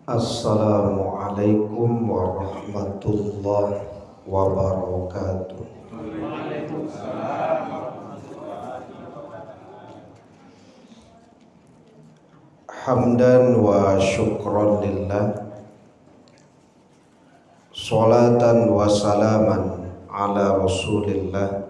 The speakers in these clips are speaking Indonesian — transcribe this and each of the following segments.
Assalamualaikum warahmatullahi wabarakatuh. Hamdan wa syukran lillah, salatan wa salaman ala rasulillah.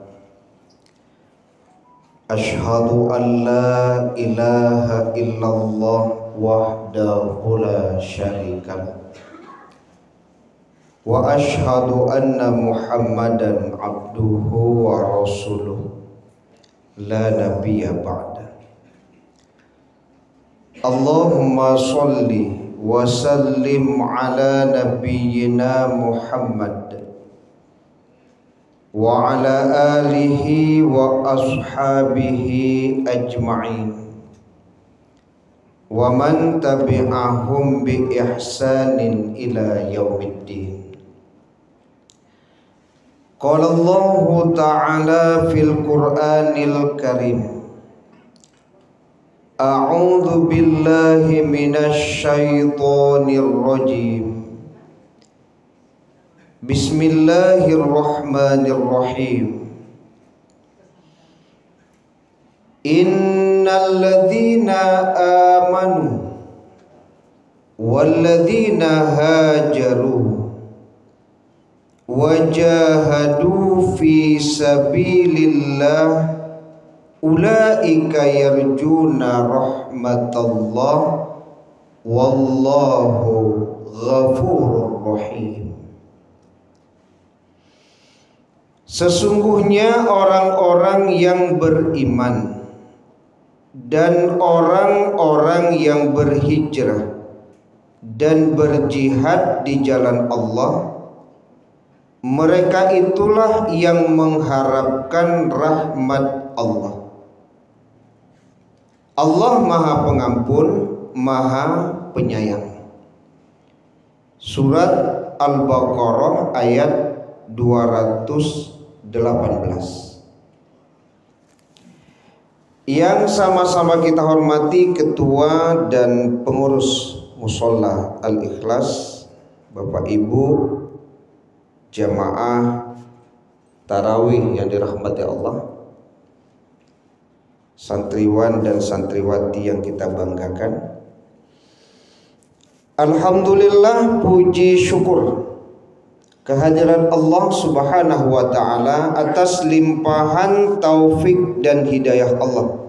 Ashhadu an la ilaha illallah wahdahu la syarikalah wa ashhadu anna muhammadan abduhu wa rasuluh la nabiyya ba'da. Allahumma salli wa sallim ala nabiyyina Muhammad wa ala alihi wa ashabihi ajma'in wa man tabi'ahum bi ihsanin ila yaumiddin. Qala Allah ta'ala fil Qur'anil Karim, a'udzu billahi minasy syaithanir rajim. Bismillahirrahmanirrahim. Innal ladzina amanu wal ladzina hajaru wajahadu fi sabilillah ulaika yarjuna rahmatallah wallahu ghafurur rahim. Sesungguhnya orang-orang yang beriman dan orang-orang yang berhijrah dan berjihad di jalan Allah, mereka itulah yang mengharapkan rahmat Allah. Allah Maha Pengampun, Maha Penyayang. Surat Al-Baqarah ayat 218. Yang sama-sama kita hormati Ketua dan Pengurus Musholla Al-Ikhlas, Bapak Ibu jamaah tarawih yang dirahmati Allah, santriwan dan santriwati yang kita banggakan. Alhamdulillah, puji syukur kehadiran Allah Subhanahu wa ta'ala atas limpahan taufik dan hidayah Allah.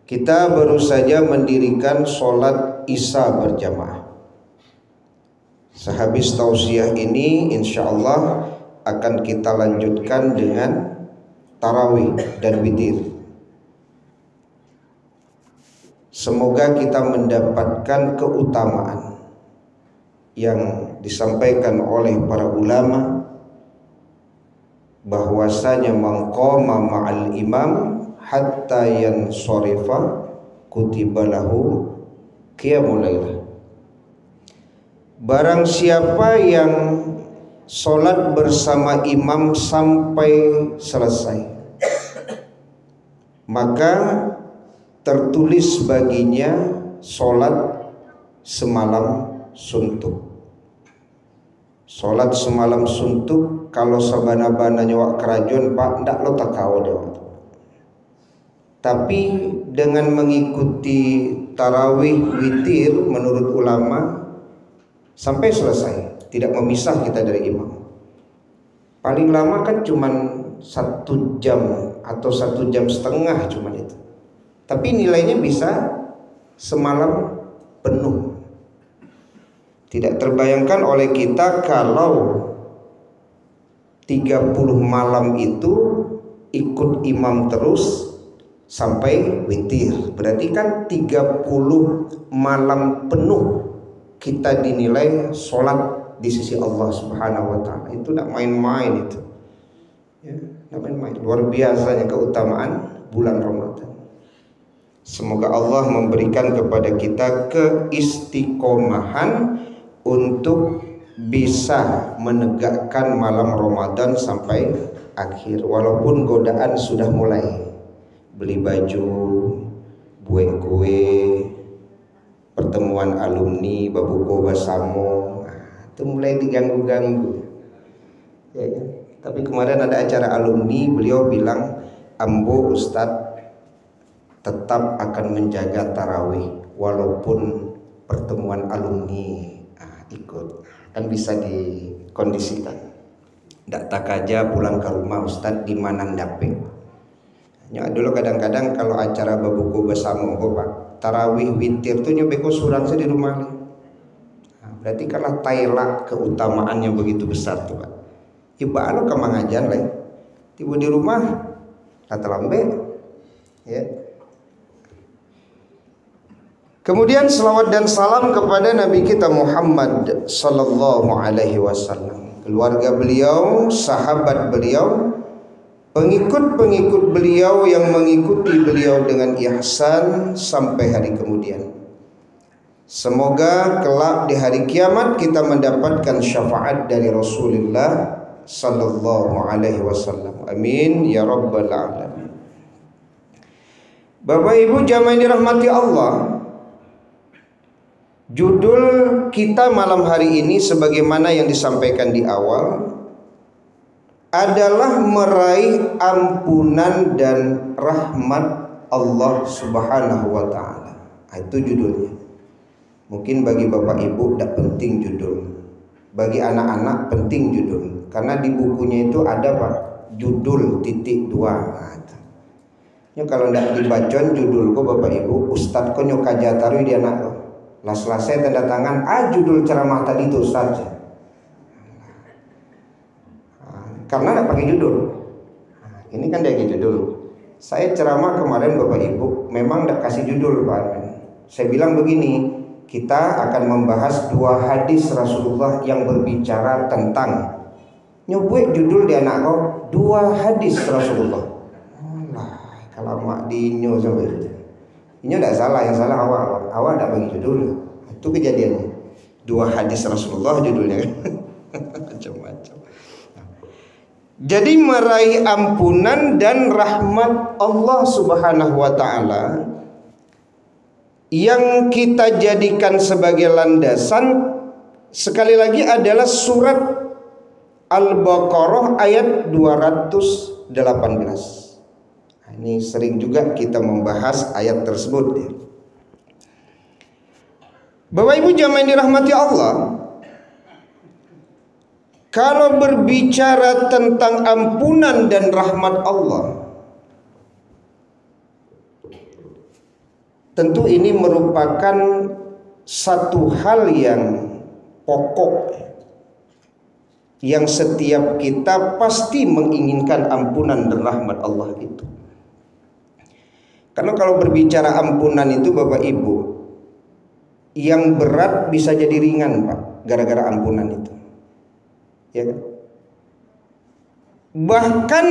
Kita baru saja mendirikan sholat isya berjamaah. Sehabis tausiah ini insyaallah akan kita lanjutkan dengan tarawih dan witir. Semoga kita mendapatkan keutamaan yang disampaikan oleh para ulama bahwasanya maqama ma'al imam hatta yansorifa kutiba lahu qiyamul lailah. Barang siapa yang sholat bersama imam sampai selesai, maka tertulis baginya sholat semalam suntuk. Sholat semalam suntuk kalau sabana-bana nyawa kerajon pak ndak lo takau dewa. Tapi dengan mengikuti tarawih witir menurut ulama sampai selesai, tidak memisah kita dari imam. Paling lama kan cuman 1 jam atau 1 jam setengah cuman itu. Tapi nilainya bisa semalam penuh. Tidak terbayangkan oleh kita kalau 30 malam itu ikut imam terus sampai witir. Berarti kan 30 malam penuh kita dinilai sholat di sisi Allah Subhanahu wa ta'ala. Itu tidak main-main itu. Ya, tidak main-main. Luar biasanya keutamaan bulan Ramadan. Semoga Allah memberikan kepada kita keistiqomahan untuk bisa menegakkan malam Ramadan sampai akhir, walaupun godaan sudah mulai beli baju, buat kue, pertemuan alumni babuko basamo, itu mulai diganggu-ganggu. Ya, ya. Tapi kemarin ada acara alumni, beliau bilang, ambo Ustadz tetap akan menjaga tarawih walaupun pertemuan alumni ikut, kan bisa dikondisikan. Ndak tak aja pulang ke rumah Ustadz di mana ndape. Ya dulu kadang-kadang kalau acara babuku bersama Pak, tarawih witir tuh nyobeko surang saya di rumah nih. Berarti karena tailak keutamaannya begitu besar tuh Pak. Iba alo ke mangajan lah. Tiba di rumah kata lambe ya. Kemudian selawat dan salam kepada Nabi kita Muhammad sallallahu alaihi wasallam, keluarga beliau, sahabat beliau, pengikut-pengikut beliau yang mengikuti beliau dengan ihsan sampai hari kemudian. Semoga kelak di hari kiamat kita mendapatkan syafaat dari Rasulullah sallallahu alaihi wasallam. Amin ya rabbal alamin. Bapak Ibu jamaah yang dirahmati Allah, judul kita malam hari ini sebagaimana yang disampaikan di awal adalah meraih ampunan dan rahmat Allah Subhanahu wa taala. Itu judulnya. Mungkin bagi Bapak Ibu tidak penting judul. Bagi anak-anak penting judul. Karena di bukunya itu ada Pak, judul titik 2. Ya kalau tidak dibacon judul kok Bapak Ibu, Ustadz kok nyokaja taruh di anak kok. Selesai tanda tangan, judul ceramah tadi itu Ustaz. Karena tidak pakai judul. Ini kan dia judul. Saya ceramah kemarin Bapak Ibu, memang tidak kasih judul Pak. Saya bilang begini, kita akan membahas 2 hadis Rasulullah yang berbicara tentang nyobuik judul di anak kau 2 hadis Rasulullah. Kalau mak dinyo sampai itu. Ini tidak salah, yang salah awal tidak bagi judul. Itu kejadiannya. 2 hadis Rasulullah judulnya kan. Macam-macam. Jadi meraih ampunan dan rahmat Allah Subhanahu wa taala yang kita jadikan sebagai landasan sekali lagi adalah surat Al-Baqarah ayat 218. Ini sering juga kita membahas ayat tersebut ya. Bapak Ibu jamaah yang dirahmati Allah, kalau berbicara tentang ampunan dan rahmat Allah, tentu ini merupakan satu hal yang pokok yang setiap kita pasti menginginkan ampunan dan rahmat Allah itu. Karena kalau berbicara ampunan itu Bapak Ibu, yang berat bisa jadi ringan Pak, gara-gara ampunan itu. Ya kan? Bahkan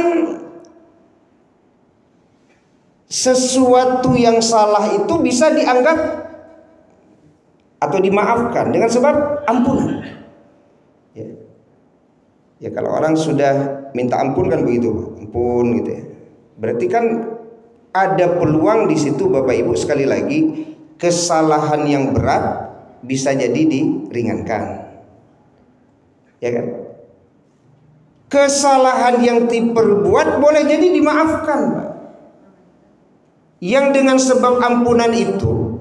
sesuatu yang salah itu bisa dianggap atau dimaafkan dengan sebab ampunan. Ya kalau orang sudah minta ampun kan begitu, ampun gitu ya. Berarti kan ada peluang di situ Bapak Ibu, sekali lagi kesalahan yang berat bisa jadi diringankan. Ya kan? Kesalahan yang diperbuat boleh jadi dimaafkan, Pak. Yang dengan sebab ampunan itu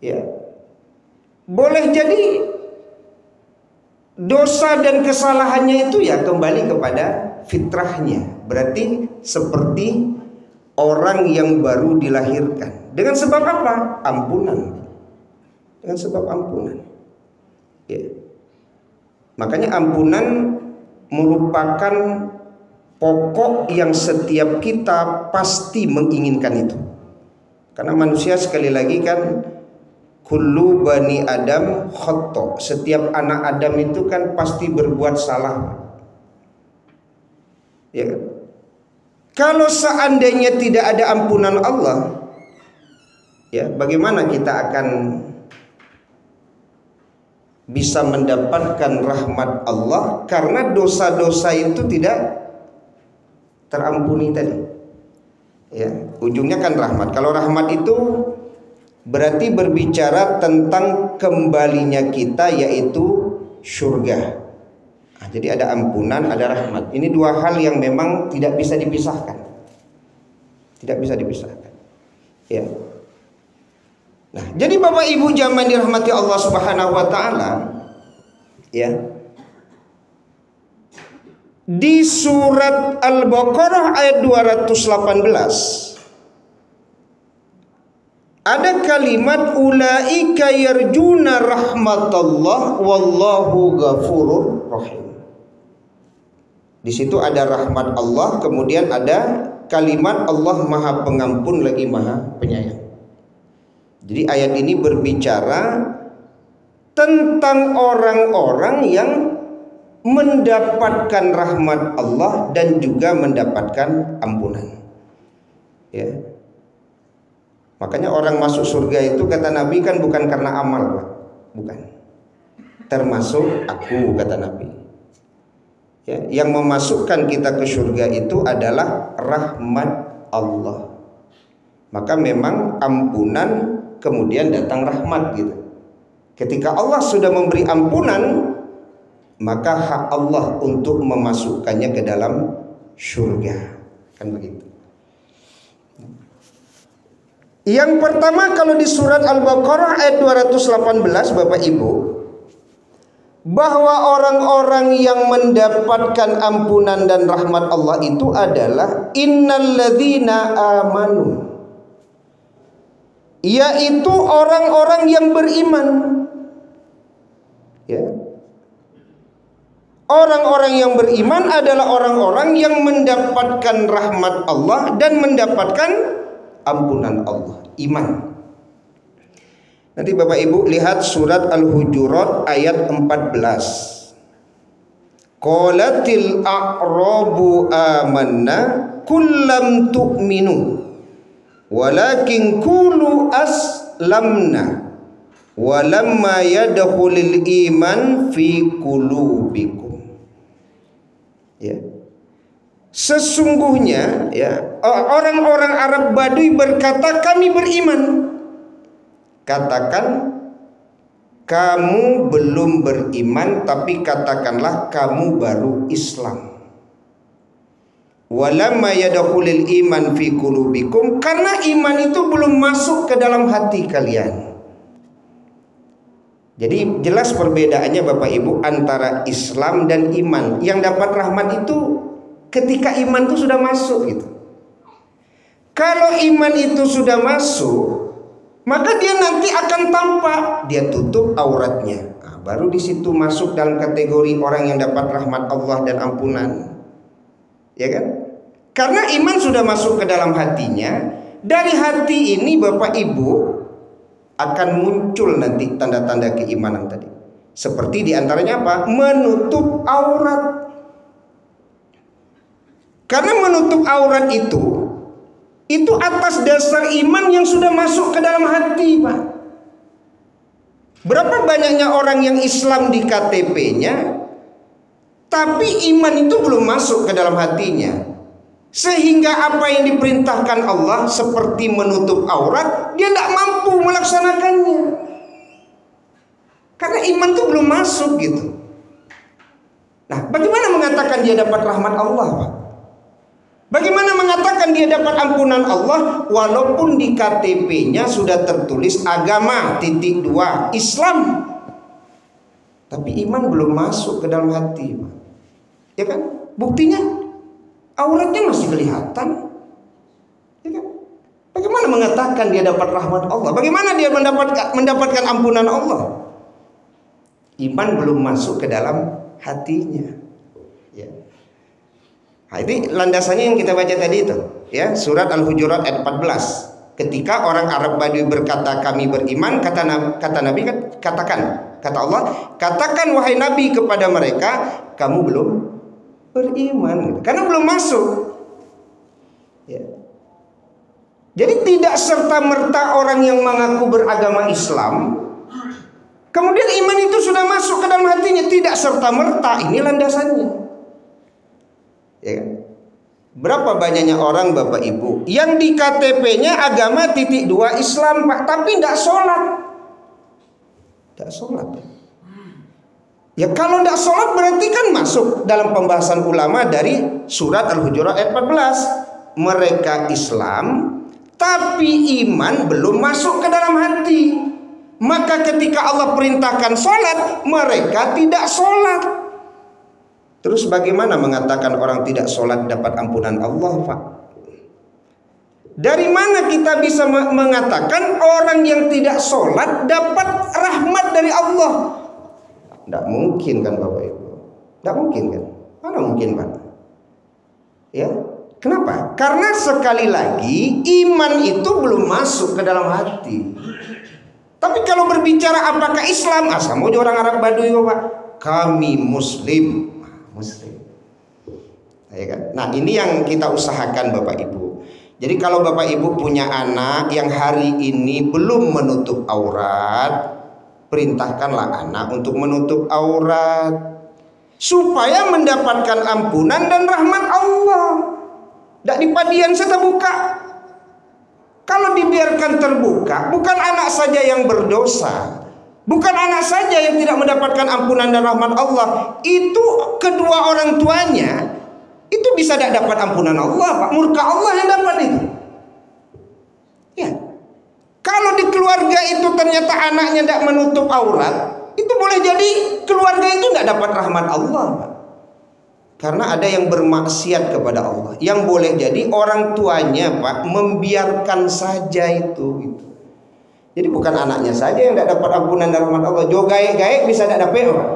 ya boleh jadi dosa dan kesalahannya itu ya kembali kepada fitrahnya. Berarti seperti orang yang baru dilahirkan. Dengan sebab apa? Ampunan. Dengan sebab ampunan. Ya. Makanya ampunan merupakan pokok yang setiap kita pasti menginginkan itu. Karena manusia sekali lagi kan kullu bani Adam khata'. Setiap anak Adam itu kan pasti berbuat salah. Ya kan? Kalau seandainya tidak ada ampunan Allah, ya bagaimana kita akan bisa mendapatkan rahmat Allah? Karena dosa-dosa itu tidak terampuni tadi. Ya, ujungnya kan rahmat. Kalau rahmat itu berarti berbicara tentang kembalinya kita, yaitu surga. Nah, jadi ada ampunan, ada rahmat. Ini dua hal yang memang tidak bisa dipisahkan. Tidak bisa dipisahkan. Ya. Nah, jadi Bapak Ibu jamaah dirahmati Allah Subhanahu wa taala, ya. Di surat Al-Baqarah ayat 218 ada kalimat ulaika yarjuna rahmatallah wallahu ghafurur rahim. Di situ ada rahmat Allah, kemudian ada kalimat Allah Maha Pengampun lagi Maha Penyayang. Jadi ayat ini berbicara tentang orang-orang yang mendapatkan rahmat Allah dan juga mendapatkan ampunan. Ya. Makanya orang masuk surga itu kata Nabi kan bukan karena amal, Pak. Bukan. Termasuk aku, kata Nabi. Ya, yang memasukkan kita ke surga itu adalah rahmat Allah. Maka memang ampunan kemudian datang rahmat gitu. Ketika Allah sudah memberi ampunan, maka hak Allah untuk memasukkannya ke dalam surga. Kan begitu. Yang pertama kalau di surat Al-Baqarah ayat 218 Bapak Ibu, bahwa orang-orang yang mendapatkan ampunan dan rahmat Allah itu adalah innalladzina amanu, yaitu orang-orang yang beriman. Ya. Orang-orang yang beriman adalah orang-orang yang mendapatkan rahmat Allah dan mendapatkan ampunan Allah, iman. Nanti Bapak Ibu lihat surat Al-Hujurat ayat 14. Qalatil a'rabu amanna kullam tu'minu walakin qulu aslamna walamma yadkhulul iman fi qulubikum. Ya. Sesungguhnya ya, orang-orang Arab Badui berkata kami beriman. Katakan kamu belum beriman, tapi katakanlah kamu baru Islam. Walamma yadkhulul iman fi qulubikum, karena iman itu belum masuk ke dalam hati kalian. Jadi jelas perbedaannya Bapak Ibu antara Islam dan iman. Yang dapat rahmat itu ketika iman itu sudah masuk gitu. Kalau iman itu sudah masuk, maka dia nanti akan tampak, dia tutup auratnya. Nah, baru di situ masuk dalam kategori orang yang dapat rahmat Allah dan ampunan. Ya kan? Karena iman sudah masuk ke dalam hatinya. Dari hati ini Bapak Ibu akan muncul nanti tanda-tanda keimanan tadi. Seperti diantaranya apa? Menutup aurat. Karena menutup aurat itu atas dasar iman yang sudah masuk ke dalam hati, Pak. Berapa banyaknya orang yang Islam di KTP-nya, tapi iman itu belum masuk ke dalam hatinya. Sehingga apa yang diperintahkan Allah seperti menutup aurat, dia tidak mampu melaksanakannya. Karena iman itu belum masuk gitu. Nah, bagaimana mengatakan dia dapat rahmat Allah, Pak? Bagaimana mengatakan dia dapat ampunan Allah walaupun di KTP-nya sudah tertulis agama (2) Islam, tapi iman belum masuk ke dalam hati, Pak. Ya kan? Buktinya auratnya masih kelihatan. Ya kan? Bagaimana mengatakan dia dapat rahmat Allah? Bagaimana dia mendapatkan ampunan Allah? Iman belum masuk ke dalam hatinya. Ya. Nah, ini landasannya yang kita baca tadi itu, ya, surat Al-Hujurat ayat 14. Ketika orang Arab Badui berkata kami beriman, kata Nabi katakan, kata Allah, katakan wahai Nabi kepada mereka, kamu belum beriman, karena belum masuk. Ya. Jadi tidak serta merta orang yang mengaku beragama Islam kemudian iman itu sudah masuk ke dalam hatinya, tidak serta merta. Ini landasannya. Ya kan? Berapa banyaknya orang Bapak Ibu yang di KTP-nya agama .2 Islam Pak, tapi tidak sholat. Tidak sholat. Ya kalau tidak sholat berarti kan masuk dalam pembahasan ulama dari surat Al-Hujurat ayat 14. Mereka Islam tapi iman belum masuk ke dalam hati. Maka ketika Allah perintahkan sholat, mereka tidak sholat. Terus bagaimana mengatakan orang tidak sholat dapat ampunan Allah Pak? Dari mana kita bisa mengatakan orang yang tidak sholat dapat rahmat dari Allah? Tidak mungkin kan Bapak Ibu? Tidak mungkin kan? Mana mungkin Pak? Ya, kenapa? Karena sekali lagi iman itu belum masuk ke dalam hati. Tapi kalau berbicara apakah Islam, sama aja orang Arab Baduy Bapak. Kami Muslim. Ya kan? Nah ini yang kita usahakan Bapak Ibu. Jadi kalau Bapak Ibu punya anak yang hari ini belum menutup aurat, perintahkanlah anak untuk menutup aurat supaya mendapatkan ampunan dan rahmat Allah. Tidak dipadian serta buka. Kalau dibiarkan terbuka, bukan anak saja yang berdosa, bukan anak saja yang tidak mendapatkan ampunan dan rahmat Allah, itu kedua orang tuanya itu bisa tidak dapat ampunan Allah Pak. Murka Allah yang dapat itu. Ya. Kalau di keluarga itu ternyata anaknya tidak menutup aurat, itu boleh jadi keluarga itu tidak dapat rahmat Allah Pak. Karena ada yang bermaksiat kepada Allah. Yang boleh jadi orang tuanya Pak membiarkan saja itu. Jadi bukan anaknya saja yang tidak dapat ampunan dan rahmat Allah. Jo gaek-gaek bisa tidak dapat Pak.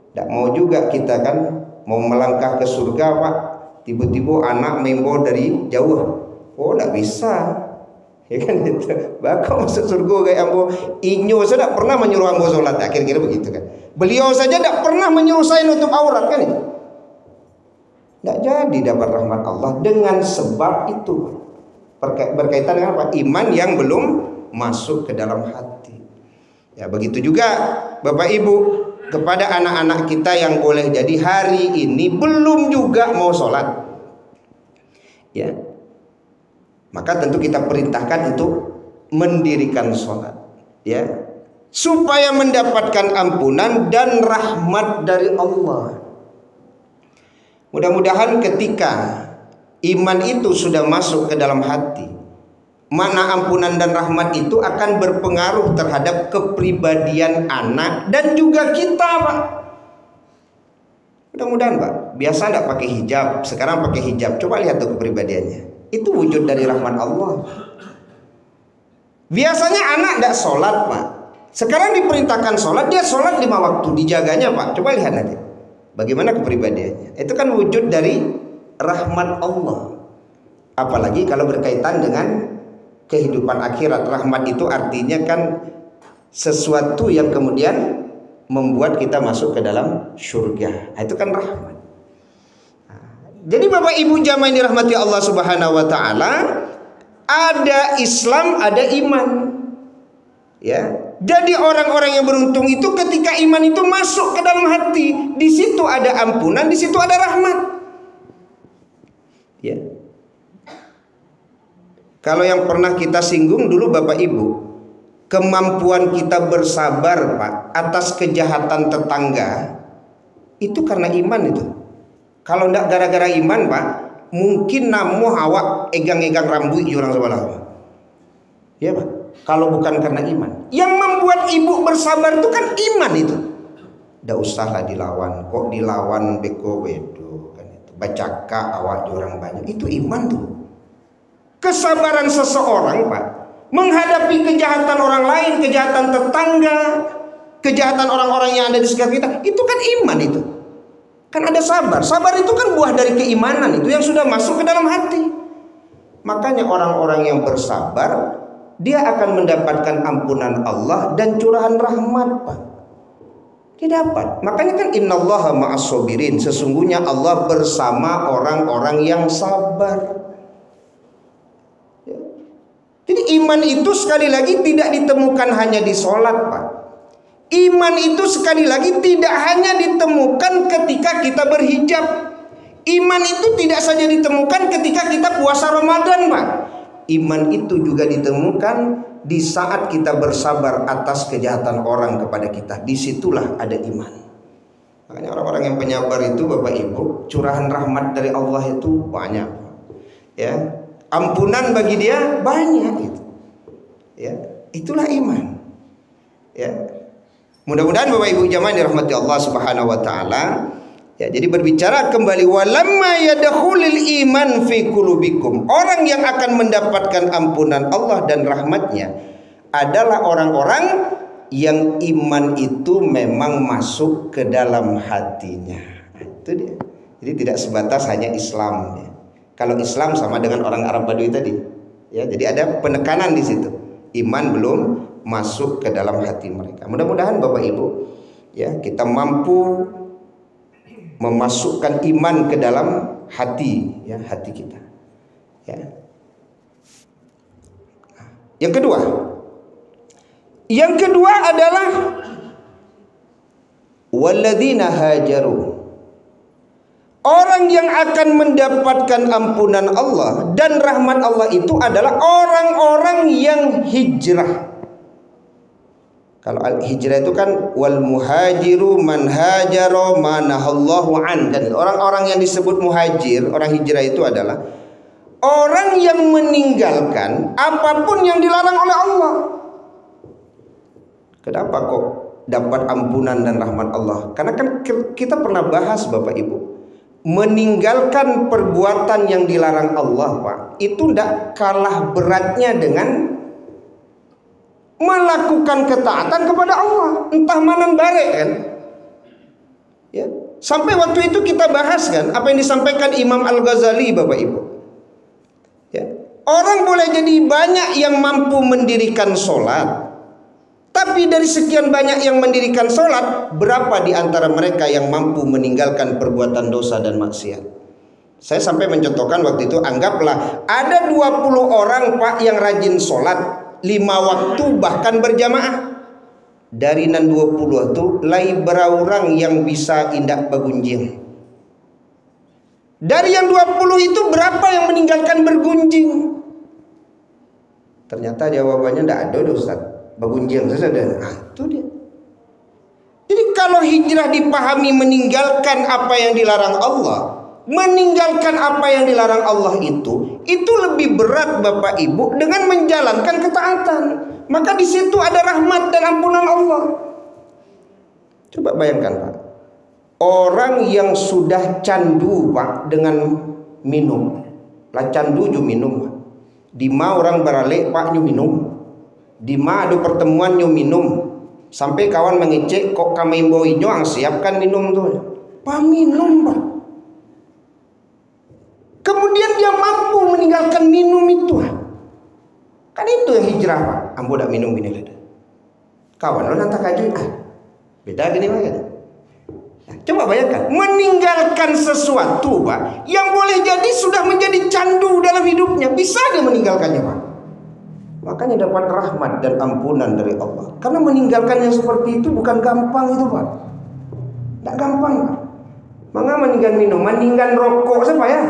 Tidak mau juga kita kan mau melangkah ke surga Pak. Tiba-tiba anak membawa dari jauh. Oh tidak bisa. Ya kan itu. Bakal masuk surga kayak ambo. Inyo saya tidak pernah menyuruh ambo sholat. Akhir-akhir begitu kan. Beliau saja tidak pernah menyuruh saya nutup aurat kan itu. Tidak jadi dapat rahmat Allah dengan sebab itu. Berkaitan dengan apa? Iman yang belum masuk ke dalam hati. Ya begitu juga Bapak Ibu kepada anak-anak kita yang boleh jadi hari ini belum juga mau sholat. Ya. Maka tentu kita perintahkan untuk mendirikan sholat. Ya. Supaya mendapatkan ampunan dan rahmat dari Allah. Mudah-mudahan ketika iman itu sudah masuk ke dalam hati, mana ampunan dan rahmat itu akan berpengaruh terhadap kepribadian anak dan juga kita Pak. Mudah-mudahan Pak. Biasa tidak pakai hijab, sekarang pakai hijab. Coba lihat tuh kepribadiannya. Itu wujud dari rahmat Allah. Biasanya anak tidak sholat Pak. Sekarang diperintahkan sholat, dia sholat 5 waktu, dijaganya Pak. Coba lihat nanti bagaimana kepribadiannya. Itu kan wujud dari rahmat Allah. Apalagi kalau berkaitan dengan kehidupan akhirat. Rahmat itu artinya kan sesuatu yang kemudian membuat kita masuk ke dalam surga. Itu kan rahmat. Jadi Bapak Ibu jamaah ini rahmati Allah Subhanahu wa taala, ada Islam, ada iman. Ya. Jadi orang-orang yang beruntung itu ketika iman itu masuk ke dalam hati, di situ ada ampunan, di situ ada rahmat. Ya. Kalau yang pernah kita singgung dulu Bapak Ibu, kemampuan kita bersabar Pak atas kejahatan tetangga itu karena iman itu. Kalau tidak gara-gara iman Pak, mungkin namu awak egang-egang rambut orang sebelah. Ya Pak. Kalau bukan karena iman, yang membuat ibu bersabar itu kan iman itu. Tidak usahlah dilawan, kok dilawan beko bedo kan itu. Bacaka awak orang banyak, itu iman tuh. Kesabaran seseorang Pak menghadapi kejahatan orang lain, kejahatan tetangga, kejahatan orang-orang yang ada di sekitar kita, itu kan iman itu. Kan ada sabar. Sabar itu kan buah dari keimanan itu yang sudah masuk ke dalam hati. Makanya orang-orang yang bersabar, dia akan mendapatkan ampunan Allah dan curahan rahmat Pak. Dia dapat. Makanya kan innallaha ma'as sabirin. Sesungguhnya Allah bersama orang-orang yang sabar. Ya. Jadi iman itu sekali lagi tidak ditemukan hanya di sholat Pak. Iman itu sekali lagi tidak hanya ditemukan ketika kita berhijab. Iman itu tidak saja ditemukan ketika kita puasa Ramadan, Pak. Iman itu juga ditemukan di saat kita bersabar atas kejahatan orang kepada kita. Disitulah ada iman. Makanya orang-orang yang penyabar itu, Bapak Ibu, curahan rahmat dari Allah itu banyak. Ya, ampunan bagi dia banyak itu. Ya, itulah iman. Ya. Mudah-mudahan Bapak Ibu jamaah dirahmati Allah Subhanahu wa taala. Ya, jadi berbicara kembali, walamma yadkhulul iman fi qulubikum. Orang yang akan mendapatkan ampunan Allah dan rahmatnya adalah orang-orang yang iman itu memang masuk ke dalam hatinya. Itu dia. Jadi tidak sebatas hanya Islam. Ya. Kalau Islam sama dengan orang Arab Badui tadi. Ya, jadi ada penekanan di situ. Iman belum masuk ke dalam hati mereka. Mudah-mudahan Bapak Ibu, ya, kita mampu memasukkan iman ke dalam hati, ya, hati kita. Ya. Yang kedua adalah walladzina hajaru. Orang yang akan mendapatkan ampunan Allah dan rahmat Allah itu adalah orang-orang yang hijrah. Kalau hijrah itu kan wal muhajiru man hajara ma nahallahu an, kan orang-orang yang disebut muhajir, orang hijrah itu adalah orang yang meninggalkan apapun yang dilarang oleh Allah. Kenapa kok dapat ampunan dan rahmat Allah? Karena kan kita pernah bahas Bapak Ibu, meninggalkan perbuatan yang dilarang Allah, Pak, itu tidak kalah beratnya dengan melakukan ketaatan kepada Allah, entah manan bare, kan? Ya, sampai waktu itu kita bahas kan apa yang disampaikan Imam Al-Ghazali, Bapak Ibu. Ya, orang boleh jadi banyak yang mampu mendirikan sholat, tapi dari sekian banyak yang mendirikan sholat, berapa di antara mereka yang mampu meninggalkan perbuatan dosa dan maksiat? Saya sampai mencontohkan waktu itu, anggaplah ada 20 orang, Pak, yang rajin sholat 5 waktu bahkan berjamaah. Dari nan 20 itu lai berorang yang bisa indak bergunjing. Dari yang 20 itu berapa yang meninggalkan bergunjing? Ternyata jawabannya tidak ada, Ustaz. Bergunjing saja. Itu dia. Jadi kalau hijrah dipahami meninggalkan apa yang dilarang Allah, meninggalkan apa yang dilarang Allah itu lebih berat Bapak Ibu dengan menjalankan ketaatan. Maka di situ ada rahmat dan ampunan Allah. Coba bayangkan, Pak, orang yang sudah candu, Pak, dengan minum, lah candu ju minum, di ma orang beralek, Pak, nyu minum, di ma ada pertemuan nyu minum, sampai kawan mengecek kok kami imboinyo ang siapkan minum tuh, Pak, minum, Pak. Kemudian dia mampu meninggalkan minum itu. Kan itu yang hijrah, Pak. Ambo dak minum gini lada. Kawan lo nanti kaji, beda gini Pak. Nah, coba bayangkan, meninggalkan sesuatu, Pak, yang boleh jadi sudah menjadi candu dalam hidupnya, bisa dia meninggalkannya, Pak. Makanya dapat rahmat dan ampunan dari Allah. Karena meninggalkan yang seperti itu bukan gampang itu, Pak. Tidak gampang, Pak. Maka meninggal minum, meninggal rokok siapa ya?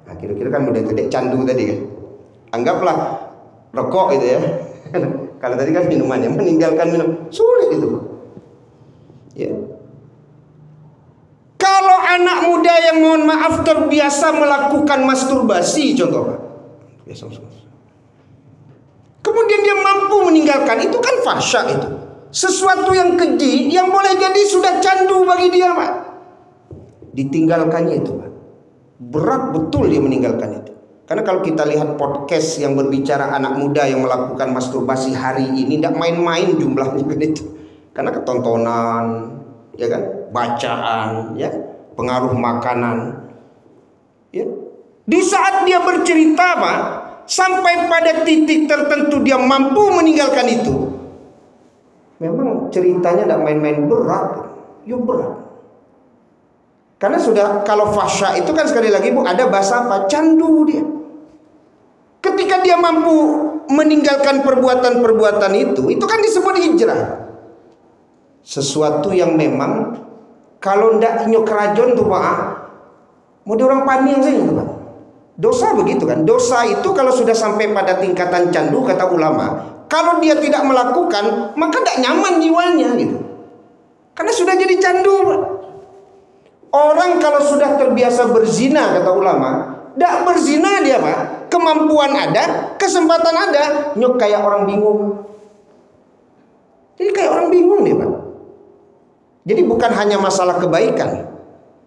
Nah, kira-kira kan udah tidak candu tadi kan. Anggaplah rokok itu ya. Kalau tadi kan minumannya, meninggalkan minum sulit itu. Ya. Kalau anak muda yang mohon maaf terbiasa melakukan masturbasi contoh, Pak. Biasa. Kemudian dia mampu meninggalkan, itu kan fahsya itu. Sesuatu yang keji yang boleh jadi sudah candu bagi dia, Pak. Ditinggalkannya itu, Pak. Berat betul dia meninggalkan itu. Karena kalau kita lihat podcast yang berbicara anak muda yang melakukan masturbasi hari ini, tidak main-main jumlahnya itu. Karena ketontonan, ya kan, bacaan, ya, pengaruh makanan. Ya. Di saat dia bercerita, Pak, sampai pada titik tertentu dia mampu meninggalkan itu. Memang ceritanya tidak main-main, berat, ya berat. Karena sudah, kalau fahsya itu kan sekali lagi, Bu, ada bahasa apa? Candu dia. Ketika dia mampu meninggalkan perbuatan-perbuatan itu kan disebut hijrah. Sesuatu yang memang kalau ndak nyok kerajon tuh, Pak, Mau orang paning saja itu Pak. Dosa begitu kan. Dosa itu kalau sudah sampai pada tingkatan candu kata ulama, kalau dia tidak melakukan maka tidak nyaman jiwanya gitu. Karena sudah jadi candu Pak. Orang kalau sudah terbiasa berzina kata ulama, tidak berzina dia Pak, kemampuan ada, kesempatan ada, nyok kayak orang bingung. Jadi kayak orang bingung dia Pak. Jadi bukan hanya masalah kebaikan,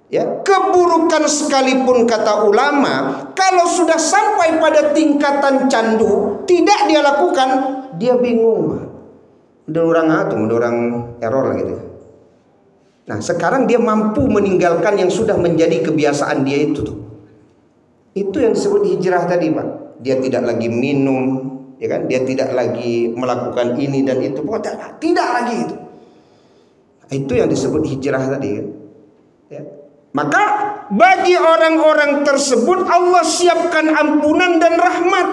ya, keburukan sekalipun kata ulama, kalau sudah sampai pada tingkatan candu tidak dia lakukan, dia bingung. Udah orang error lah gitu. Nah sekarang dia mampu meninggalkan yang sudah menjadi kebiasaan dia itu tuh. Itu yang disebut hijrah tadi Pak. Dia tidak lagi minum, ya kan? Dia tidak lagi melakukan ini dan itu, pokoknya tidak lagi itu. Itu yang disebut hijrah tadi kan? Ya. Maka bagi orang-orang tersebut Allah siapkan ampunan dan rahmat.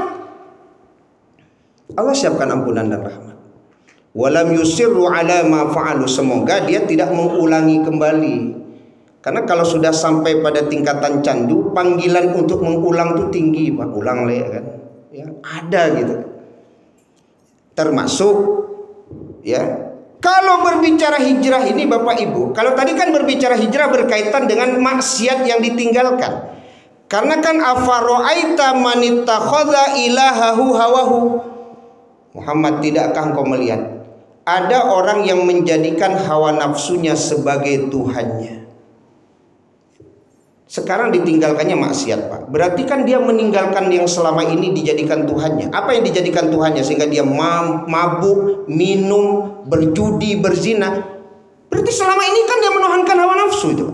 Allah siapkan ampunan dan rahmat. Walam yusirru ala ma fa'alu, semoga dia tidak mengulangi kembali. Karena kalau sudah sampai pada tingkatan candu, panggilan untuk mengulang itu tinggi Pak. Ulang lah ya kan. Ya, ada gitu. Termasuk ya, kalau berbicara hijrah ini Bapak Ibu, kalau tadi kan berbicara hijrah berkaitan dengan maksiat yang ditinggalkan. Karena kan afaro'aita manittakhadha ilahahu hawahu. Muhammad, tidakkah engkau melihat ada orang yang menjadikan hawa nafsunya sebagai Tuhannya? Sekarang ditinggalkannya maksiat Pak. Berarti kan dia meninggalkan yang selama ini dijadikan Tuhannya. Apa yang dijadikan Tuhannya sehingga dia mabuk, minum, berjudi, berzina? Berarti selama ini kan dia menuhankan hawa nafsu itu.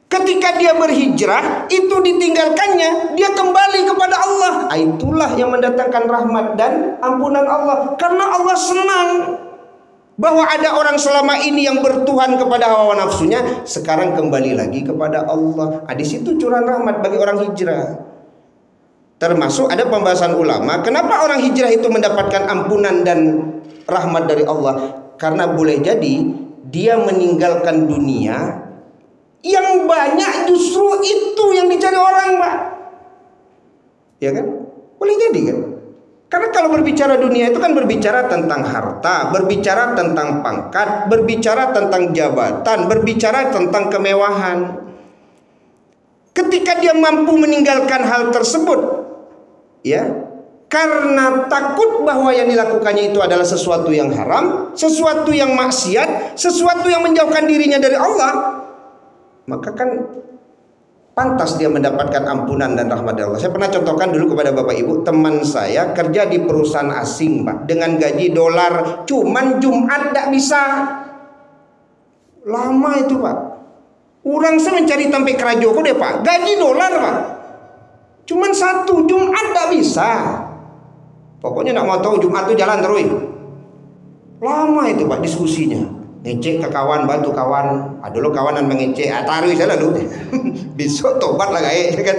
Ketika dia berhijrah, itu ditinggalkannya, dia kembali kepada Allah. Itulah yang mendatangkan rahmat dan ampunan Allah. Karena Allah senang bahwa ada orang selama ini yang bertuhan kepada hawa nafsunya, sekarang kembali lagi kepada Allah. Di situ curahan rahmat bagi orang hijrah. Termasuk ada pembahasan ulama, kenapa orang hijrah itu mendapatkan ampunan dan rahmat dari Allah? Karena boleh jadi dia meninggalkan dunia yang banyak justru itu yang dicari orang Pak. Ya kan? Boleh jadi kan? Karena kalau berbicara dunia itu kan berbicara tentang harta, berbicara tentang pangkat, berbicara tentang jabatan, berbicara tentang kemewahan. Ketika dia mampu meninggalkan hal tersebut, ya, karena takut bahwa yang dilakukannya itu adalah sesuatu yang haram, sesuatu yang maksiat, sesuatu yang menjauhkan dirinya dari Allah, maka kan pantas dia mendapatkan ampunan dan rahmat dari Allah. Saya pernah contohkan dulu kepada Bapak Ibu, teman saya kerja di perusahaan asing Pak, dengan gaji dolar, cuman Jumat tidak bisa. Lama itu Pak. Orang saya mencari sampai kerajoko deh Pak, gaji dolar Pak, cuman satu Jumat tidak bisa. Pokoknya tidak mau tahu, Jumat itu jalan terus. Lama itu Pak diskusinya. Ngecek ke kawan, bantu kawan. Dulu kawanan mengecek, taruh saya lalu. Besok tobat lah kayak kan.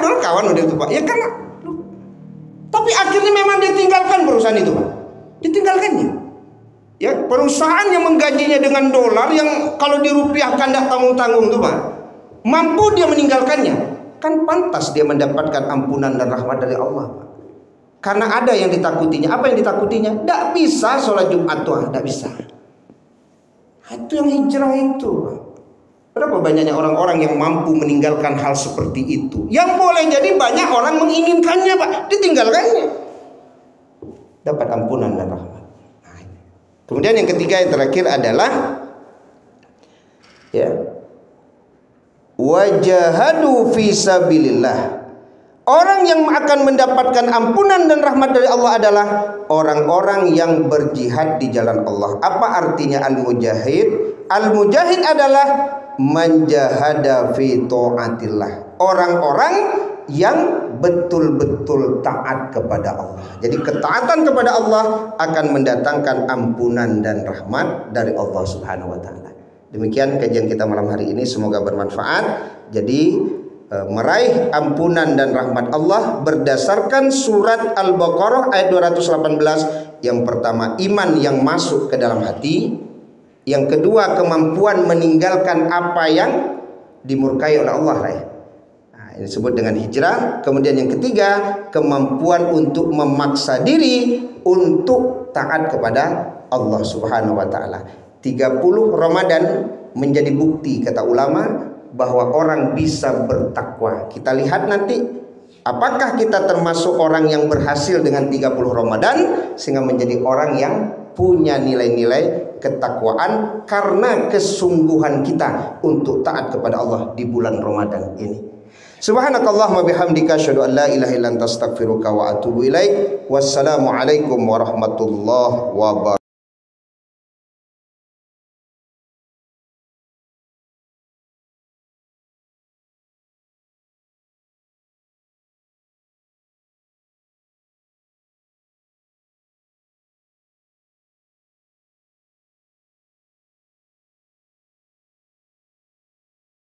Dulu kawan udah itu Pak. Ya kan. Tapi akhirnya memang ditinggalkan perusahaan itu Pak. Ditinggalkannya. Ya, perusahaan yang menggajinya dengan dolar yang kalau dirupiahkan tidak tanggung-tanggung tuh Pak. Mampu dia meninggalkannya. Kan pantas dia mendapatkan ampunan dan rahmat dari Allah Pak. Karena ada yang ditakutinya. Apa yang ditakutinya? Tidak bisa sholat Jumat tuh, tidak bisa. Itu yang hijrah itu. Berapa banyaknya orang-orang yang mampu meninggalkan hal seperti itu? Yang boleh jadi banyak orang menginginkannya Pak, ditinggalkannya, dapat ampunan dan rahmat. Kemudian yang ketiga, yang terakhir adalah ya, wajahadu fi sabilillah. Orang yang akan mendapatkan ampunan dan rahmat dari Allah adalah orang-orang yang berjihad di jalan Allah. Apa artinya al-mujahid? Al-mujahid adalah manjahada fi ta'atillah. Orang-orang yang betul-betul taat kepada Allah. Jadi ketaatan kepada Allah akan mendatangkan ampunan dan rahmat dari Allah Subhanahu wa taala. Demikian kajian kita malam hari ini, semoga bermanfaat. Jadi meraih ampunan dan rahmat Allah berdasarkan surat Al-Baqarah ayat 218. Yang pertama, iman yang masuk ke dalam hati. Yang kedua, kemampuan meninggalkan apa yang dimurkai oleh Allah. Ini disebut dengan hijrah. Kemudian yang ketiga, kemampuan untuk memaksa diri untuk taat kepada Allah Subhanahu wa taala. 30 Ramadan menjadi bukti kata ulama bahwa orang bisa bertakwa. Kita lihat nanti apakah kita termasuk orang yang berhasil dengan 30 Ramadan sehingga menjadi orang yang punya nilai-nilai ketakwaan karena kesungguhan kita untuk taat kepada Allah di bulan Ramadan ini. Subhanakallahumma bihamdika asyhadu an la ilaha illa anta astaghfiruka wa atubu ilaik. Wassalamualaikum warahmatullahi wabarakatuh.